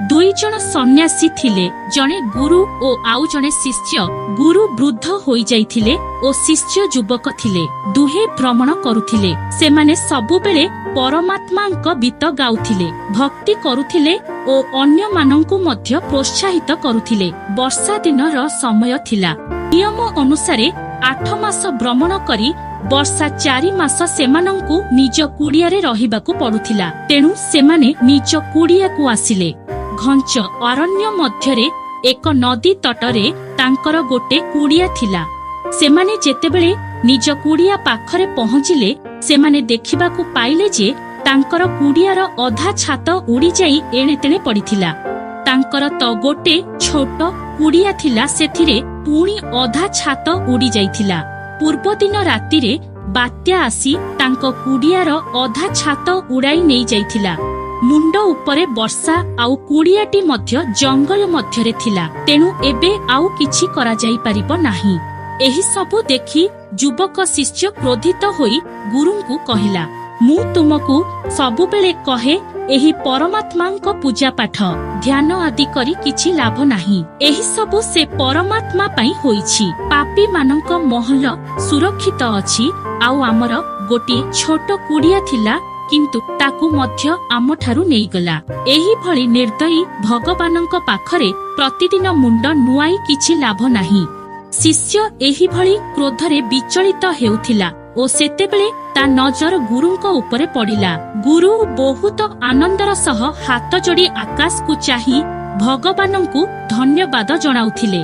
दुई जन सन्यासी थिले, जणे गुरु ओ आउ जणे शिष्य। गुरु वृद्ध होई जाइथिले ओ शिष्य युवक थिले। दुहे भ्रमण करुथिले। सेमाने सबुबेले परमात्मांक गीत गाउथिले, भक्ति करुथिले ओ अन्य मानंकु मध्य प्रोत्साहित करुथिले। वर्षा दिनर समय थिला। नियम अनुसारे 8 मास भ्रमण करी वर्षा 4 मास सेमानंकु निज कुड़ियारे रहिबाकु पडुथिला। तेणु सेमाने निज कुड़ियाकु आसिले। घंच अरण्य मध्यरे एक नदी तटरे तांकर गोटे कुड़िया थिला। सेमाने जेतेबेले निज कुड़िया पाखरे पहुंचिले, सेमाने देखिबाकु पाइले जे तांकर कुड़ियार अधा छात उड़ी जाई एणे तेणे पड़िथिला। तांकर तो गोटे छोट कुड़िया थिला, सेथिरे पुणी अधा छात उड़ी जाइथिला। पूर्व दिन रातिरे बात्या आसी तांको कुड़ियार अधा छात उड़ाई नहीं जाइथिला। मुंड उपरे वर्षा आउ कुड़ियाटी मध्य जंगल मध्यरे थिला। तेणु एबे आउ किछि करा जाई परिबो नाही। एही सबु देखि युवक शिष्य क्रोधित होई गुरुंकु कहिला, मु तुमकु सबुबेले कहे एही परमात्मांक पूजा पाठ ध्यान आदि करी किछि लाभ नाही। एही सबु से परमात्मा पई होईछि। पापी मानंक महल सुरक्षित अछि, आउ आमर गोटी छोट कुड़िया थिला, किंतु ताकू मध्य आम ठारू नहीं गला। एही भली निर्दयी भगवानंक पाखरे प्रतिदिन मुंड नुआई किछि लाभ नाही। शिष्य एही भली क्रोधरे विचलित हेउथिला ओ सेतेबेले ता नजर गुरुंक उपरे पड़िला। गुरु बहुत आनंदर सह हाथ जोड़ी आकाश को चाही भगवानंकु धन्यवाद जणाउथिले।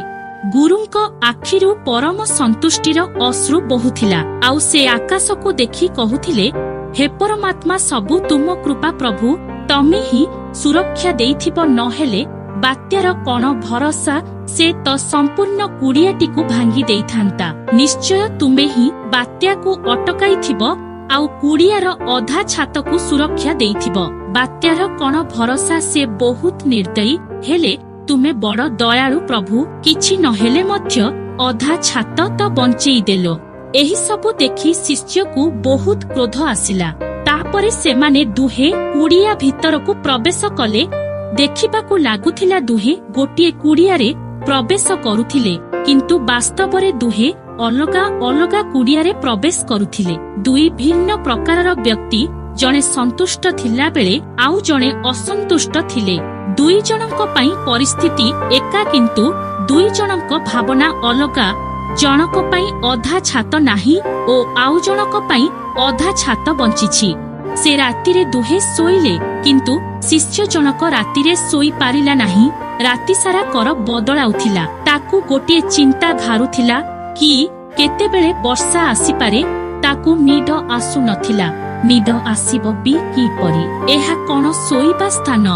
गुरुंक आखिरु परम संतुष्टिर अश्रु बहुथिला। आउ से आकाश को देखि कहुथिले, हे परमात्मा, सबु तुम कृपा प्रभु, तमे ही सुरक्षा देइथिब, नहेले बात्यार कण भरोसा से तो संपूर्ण कुड़ियाटी को भांगी देइथांता। निश्चय तुमे ही बात्या को अटकाई थिब, आउ कुड़ियार अधा छात को सुरक्षा देइथिब। बात्यार कण भरोसा से बहुत निर्दयी, हेले तुमे बड़ दयालु प्रभु, किछि नहेले मध्य अधा छात तो बंचेई देलो। एही सबु देखि शिष्य को बहुत क्रोध आसिला। तापरे सेमाने दुहे कुड़िया भितर को प्रवेश कले। देखिबाकु लागुथिला दुहे गोटिए कुड़ियारे प्रवेश करुथिले, किंतु वास्तवरे दुहे अलगा अलगा कुड़ियारे प्रवेश करुथिले। दुई भिन्न प्रकारर व्यक्ति, जणे संतुष्ट थिला बेले आउ जणे असंतुष्ट थिले। दुई जनक पई परिस्थिति एका, किंतु दुई जनक भावना अलगा। जनक पई अधा छात नाही ओ आउ जनक पई अधा छात बंचिछि। से रातिरे दुहे सोइले, किंतु शिष्य जनक रातिरे सोई पारिला नाही। राति सारा कर बदलाउथिला। ताकू गोटिए चिंता घारुथिला कि केतेबेले वर्षा आसी पारे। ताकू निद आसु नथिला। निद आसीबो बी की परी, एहा कोन सोइबा स्थान?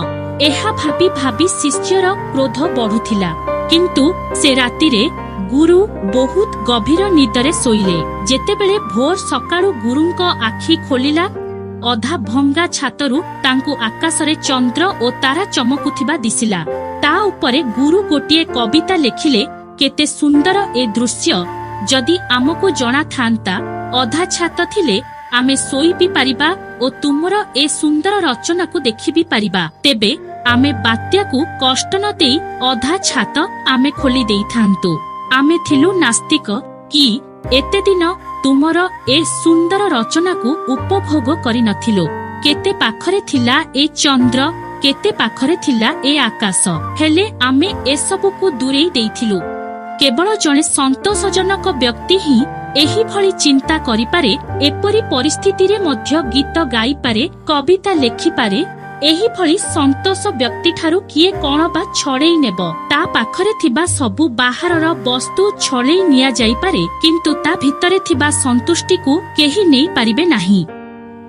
एहा भाबी भाबी शिष्यर क्रोध बढ़ुथिला। किंतु से रातिरे गुरु बहुत गभीर निदरे सोइले। जेतेबेले भोर सकाळु गुरुंक आखि खोलिला, अधा भंगा छातरु तांकु आकाशरे चंद्र ओ तारा चमकुथिबा दिसिला। ता उपरे गुरु गोटिए कविता लेखिले, केते सुंदर ए दृश्य, जदि आमको जणा थांता अधा छात थिले आमे सोई भी पारिबा ओ तुमर ए सुंदर रचना को देखि भी पारिबा। तेबे आमे बात्या को कष्ट न देई अधा छात आमे खोली देई थांतु। आमे थिलु नास्तिक कि एते दिन तुमर ए सुंदर रचना को उपभोग करि नथिलो। केते पाखरे थिला ए चंद्र, केते पाखरे थिला ए आकाश, हेले आमे ए सबु को दूरेई देइथिलु। केवल जणे संतोषजनक व्यक्ति ही एही भली चिंता करि पारे। एपरि परिस्थिति रे मध्य गीत गाई पारे, कविता लेखि पारे। एही भली संतोष व्यक्ति ठारू किए कोन बा छड़ेई नेबो। ता पाखरे थिबा सबु बाहरर वस्तु छड़ेई निया जाई पारे, किंतु ता भितरे थिबा संतुष्टि को केही नेई पारिबे नाही।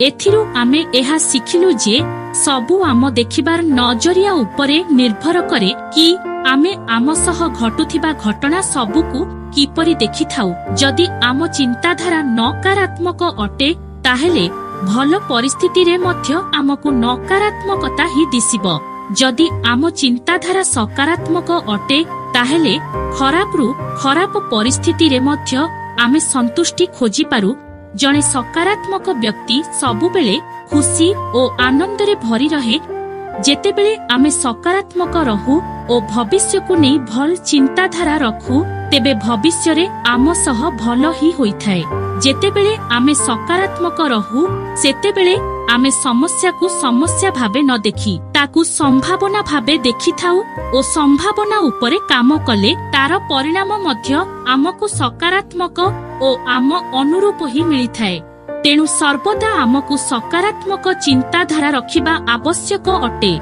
एथिरु आमे एहा सिखिलु जे सबु आम देखिबार नजरिया उपरे निर्भर करे कि आमे आम सह घटुथिबा घटना सबुकु किपरि देखि थाउ। जदि आम चिंताधारा नकारात्मक अटे, ताहेले भल परिस्थिति रे मध्य आमको नकारात्मकता ही दिसिबो। जदि आम चिंताधारा सकारात्मक अटे, ताहेले खराबरु खराब परिस्थिति रे मध्य आमे संतुष्टि खोजी पारु। जणे सकारात्मक व्यक्ति सबुबेले खुशी ओ आनंद रे भरी रहे। ଯେତେବେଳେ ଆମେ ସକାରାତ୍ମକ ରହୁ ଓ ଭବିଷ୍ୟକୁ ନେଇ ଭଲ ଚିନ୍ତାଧାରା ରଖୁ ତେବେ ଭବିଷ୍ୟରେ ଆମ ସହ ଭଲ ହିଁ ହୋଇଥାଏ। ଯେତେବେଳେ ଆମେ ସକାରାତ୍ମକ ରହୁ ସେତେବେଳେ ଆମେ ସମସ୍ୟାକୁ ସମସ୍ୟା ଭାବେ ନ ଦେଖି ତାକୁ ସମ୍ଭାବନା ଭାବେ ଦେଖିଥାଉ ଓ ସମ୍ଭାବନା ଉପରେ କାମ କଲେ ତାର ପରିଣାମ ମଧ୍ୟ ଆମକୁ ସକାରାତ୍ମକ ଓ ଆମ ଅନୁରୂପ ହିଁ ମିଳିଥାଏ। ତେଣୁ ସର୍ବଦା ଆମକୁ ସକାରାତ୍ମକ ଚିନ୍ତାଧାରା ରଖିବା ଆବଶ୍ୟକ ଅଟେ।